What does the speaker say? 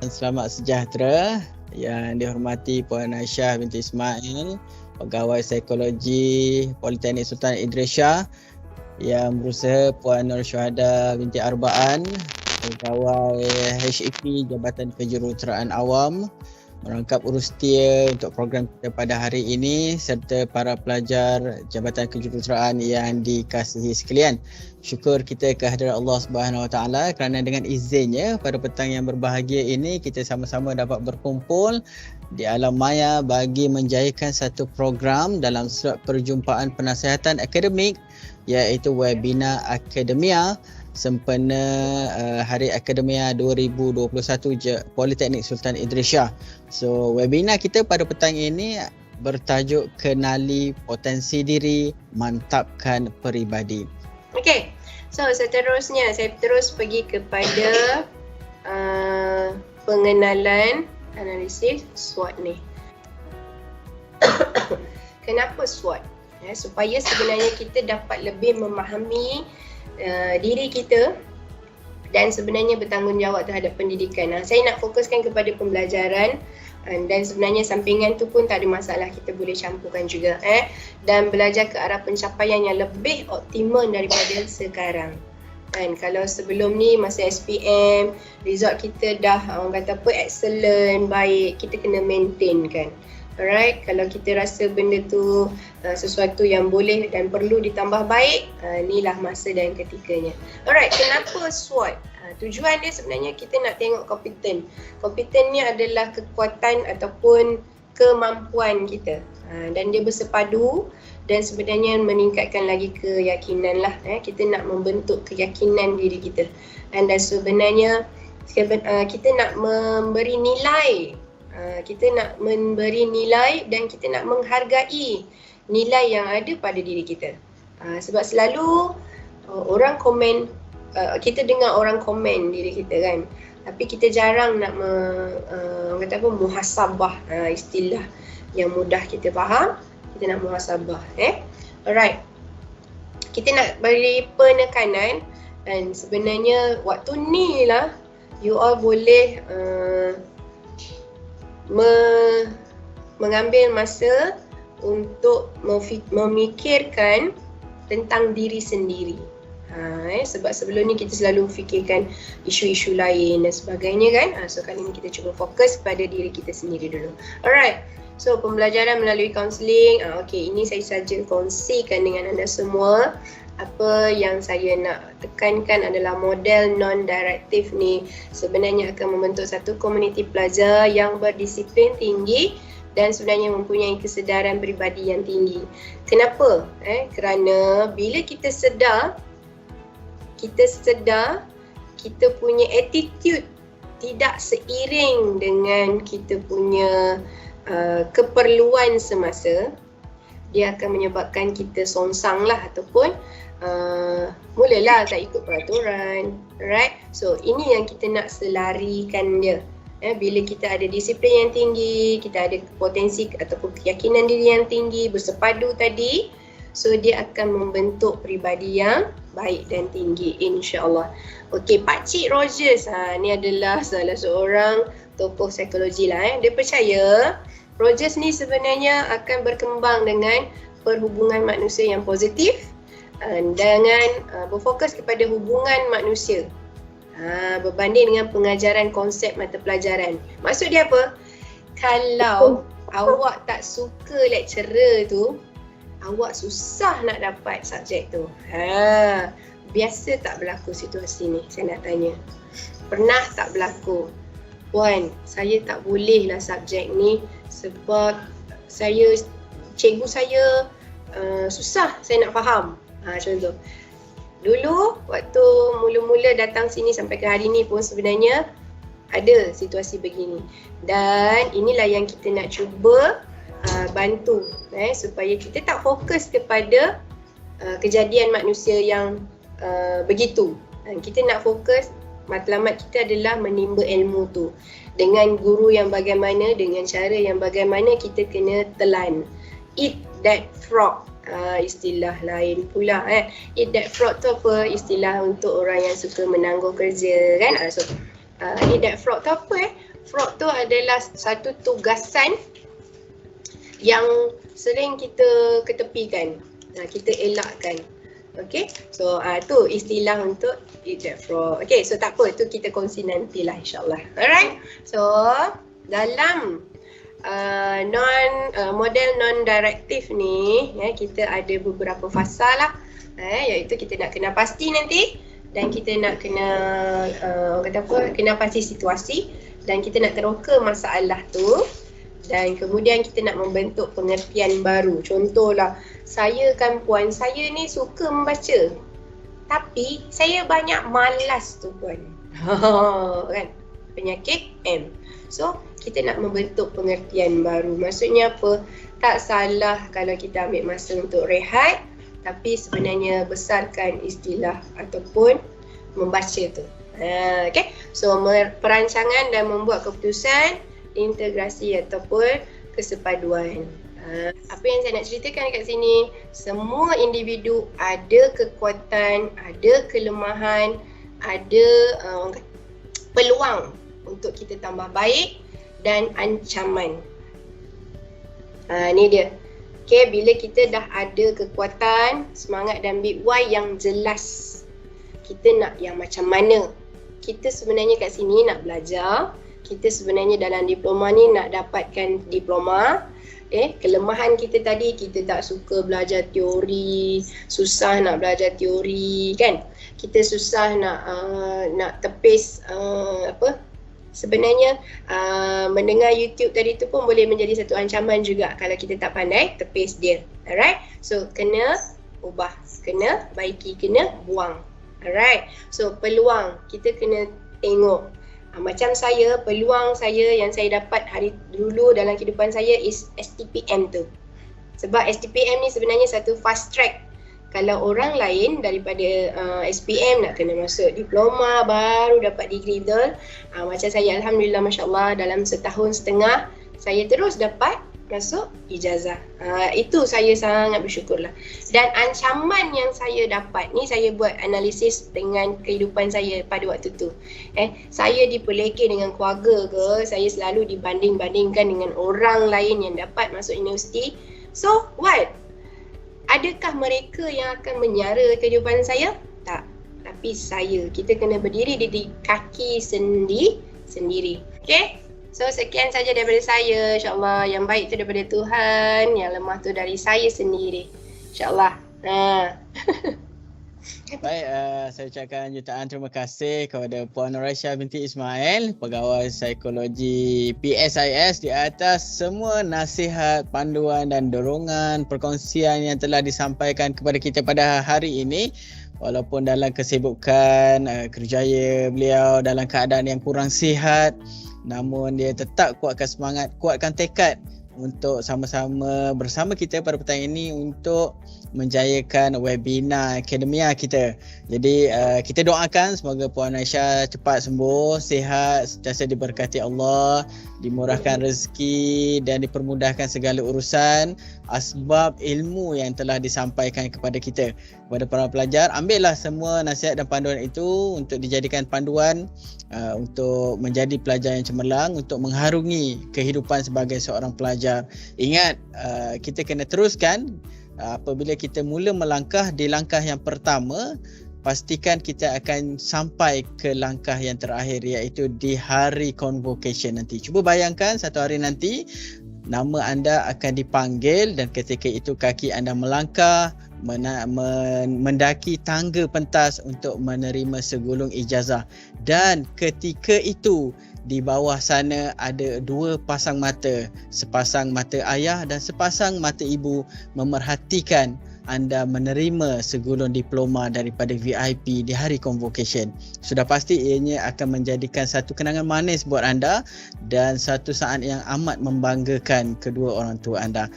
Selamat sejahtera yang dihormati Puan Aisyah binti Ismail, Pegawai Psikologi Politeknik Sultan Idris Shah, yang berusaha Puan Nur Syuhada binti Arbaan, Pegawai HEP Jabatan Kejuruteraan Awam, merangkap urusia untuk program kita pada hari ini, serta para pelajar Jabatan Kejuruteraan yang dikasihi sekalian. Syukur kita kehadirat Allah Subhanahu Wa Taala kerana dengan izinnya pada petang yang berbahagia ini kita sama-sama dapat berkumpul di alam maya bagi menjayakan satu program dalam surat perjumpaan penasihatan akademik, iaitu webinar Akademia sempena Hari Akademia 2021 Politeknik Sultan Idris Shah. So webinar kita pada petang ini bertajuk Kenali Potensi Diri, Mantapkan Peribadi. Okey, so seterusnya saya terus pergi kepada pengenalan analisis SWOT ni. Kenapa SWOT? Supaya sebenarnya kita dapat lebih memahami diri kita dan sebenarnya bertanggungjawab terhadap pendidikan. Saya nak fokuskan kepada pembelajaran dan sebenarnya sampingan tu pun tak ada masalah, kita boleh campurkan juga dan belajar ke arah pencapaian yang lebih optimal daripada sekarang. Kan kalau sebelum ni masa SPM result kita dah orang kata apa excellent, baik, kita kena maintain kan. Alright, kalau kita rasa benda tu sesuatu yang boleh dan perlu ditambah baik, inilah masa dan ketikanya. Alright, kenapa SWOT? Tujuan dia sebenarnya kita nak tengok kompeten. Kompeten ni adalah kekuatan ataupun kemampuan kita. Dan dia bersepadu dan sebenarnya meningkatkan lagi keyakinan lah. Kita nak membentuk keyakinan diri kita. Dan sebenarnya kita nak memberi nilai. Kita nak memberi nilai dan kita nak menghargai nilai yang ada pada diri kita. Sebab selalu orang komen, kita dengar orang komen diri kita kan, tapi kita jarang nak kata apa, muhasabah, istilah yang mudah kita faham. Kita nak muhasabah. Alright, kita nak beri penekanan dan sebenarnya waktu ni lah you all boleh mengambil masa untuk memikirkan tentang diri sendiri. Sebab sebelum ni kita selalu fikirkan isu-isu lain dan sebagainya kan. So kali ni kita cuba fokus pada diri kita sendiri dulu. Alright, so pembelajaran melalui kaunseling. Okay, ini saya saja kongsikan dengan anda semua. Apa yang saya nak tekankan adalah model non-direktif ni sebenarnya akan membentuk satu komuniti pelajar yang berdisiplin tinggi dan sebenarnya mempunyai kesedaran peribadi yang tinggi. Kenapa? Kerana bila kita sedar kita punya attitude tidak seiring dengan kita punya keperluan semasa, dia akan menyebabkan kita songsang lah ataupun mulalah tak ikut peraturan, right? So ini yang kita nak selarikan dia. Bila kita ada disiplin yang tinggi, kita ada potensi ataupun keyakinan diri yang tinggi, bersepadu tadi, so dia akan membentuk peribadi yang baik dan tinggi, insya-Allah. Okey, Pakcik Rogers, ni adalah salah seorang tokoh psikologi lah. Dia percaya Rogers ni sebenarnya akan berkembang dengan perhubungan manusia yang positif dengan berfokus kepada hubungan manusia berbanding dengan pengajaran konsep mata pelajaran. Maksud dia apa? Kalau awak tak suka lecturer tu, awak susah nak dapat subjek tu. Biasa tak berlaku situasi ni? Saya nak tanya. Pernah tak berlaku? Puan, saya tak boleh lah subjek ni sebab cikgu saya susah saya nak faham. Contoh. Dulu waktu mula-mula datang sini sampai ke hari ni pun sebenarnya ada situasi begini. Dan inilah yang kita nak cuba bantu supaya kita tak fokus kepada kejadian manusia yang begitu. Kita nak fokus matlamat kita adalah menimba ilmu tu dengan guru yang bagaimana, dengan cara yang bagaimana kita kena telan. Eat that frog, istilah lain pula. Eat that frog tu apa? Istilah untuk orang yang suka menangguh kerja kan. So eat that frog tu apa? fraud tu adalah satu tugasan yang sering kita ketepikan, kita elakkan. Okay, so tu istilah untuk eject fraud. Okay, so tak apa, tu kita kongsi nantilah insyaAllah. Alright, so dalam model non-directive ni, kita ada beberapa fasa lah, iaitu kita nak kena pasti nanti, dan kita nak kena kena pasti situasi, dan kita nak teroka masalah tu, dan kemudian kita nak membentuk pengertian baru. Contohlah, saya kan puan, saya ni suka membaca, tapi saya banyak malas tu puan. Kan? Penyakit M. So, kita nak membentuk pengertian baru. Maksudnya apa? Tak salah kalau kita ambil masa untuk rehat, tapi sebenarnya besarkan istilah ataupun membaca tu. Okay? So, perancangan dan membuat keputusan, integrasi ataupun kesepaduan. Apa yang saya nak ceritakan dekat sini, semua individu ada kekuatan, ada kelemahan, ada peluang untuk kita tambah baik dan ancaman. Ni dia. Okay, bila kita dah ada kekuatan, semangat dan big why yang jelas, kita nak yang macam mana? Kita sebenarnya kat sini nak belajar. Kita sebenarnya dalam diploma ni nak dapatkan diploma. Kelemahan kita tadi, kita tak suka belajar teori, susah nak belajar teori kan. Kita susah nak tepis sebenarnya mendengar YouTube tadi tu pun boleh menjadi satu ancaman juga kalau kita tak pandai tepis dia. Alright, so kena ubah, kena baiki, kena buang. Alright, so peluang kita kena tengok. Macam saya, peluang saya yang saya dapat hari dulu dalam kehidupan saya is STPM tu. Sebab STPM ni sebenarnya satu fast track. Kalau orang lain daripada SPM nak kena masuk diploma, baru dapat degree betul. Macam saya, Alhamdulillah, Masya Allah, dalam setahun setengah saya terus dapat masuk ijazah. Itu saya sangat bersyukurlah. Dan ancaman yang saya dapat ni, saya buat analisis dengan kehidupan saya pada waktu tu. Saya dipelekeh dengan keluarga ke, saya selalu dibanding-bandingkan dengan orang lain yang dapat masuk universiti. So what? Adakah mereka yang akan menyara kehidupan saya? Tak. Tapi saya, kita kena berdiri di kaki sendiri. Okay? So sekian saja daripada saya, insyaAllah. Yang baik tu daripada Tuhan, yang lemah tu dari saya sendiri, insyaAllah. Baik, saya ucapkan jutaan terima kasih kepada Puan Nur Aisyah binti Ismail, Pegawai Psikologi PSIS, di atas semua nasihat, panduan dan dorongan perkongsian yang telah disampaikan kepada kita pada hari ini. Walaupun dalam kesibukan kerjaya beliau dalam keadaan yang kurang sihat, namun dia tetap kuatkan semangat, kuatkan tekad untuk sama-sama bersama kita pada petang ini untuk menjayakan webinar akademia kita. Jadi kita doakan semoga Puan Aisyah cepat sembuh, sihat, sentiasa diberkati Allah, dimurahkan rezeki dan dipermudahkan segala urusan. Asbab ilmu yang telah disampaikan kepada kita, kepada para pelajar, ambillah semua nasihat dan panduan itu untuk dijadikan panduan untuk menjadi pelajar yang cemerlang, untuk mengharungi kehidupan sebagai seorang pelajar. Ingat, kita kena teruskan. Apabila kita mula melangkah di langkah yang pertama, pastikan kita akan sampai ke langkah yang terakhir, iaitu di hari convocation nanti. Cuba bayangkan satu hari nanti nama anda akan dipanggil dan ketika itu kaki anda melangkah mendaki tangga pentas untuk menerima segulung ijazah, dan ketika itu di bawah sana ada dua pasang mata, sepasang mata ayah dan sepasang mata ibu memerhatikan anda menerima segulung diploma daripada VIP di hari convocation. Sudah pasti ianya akan menjadikan satu kenangan manis buat anda dan satu saat yang amat membanggakan kedua orang tua anda.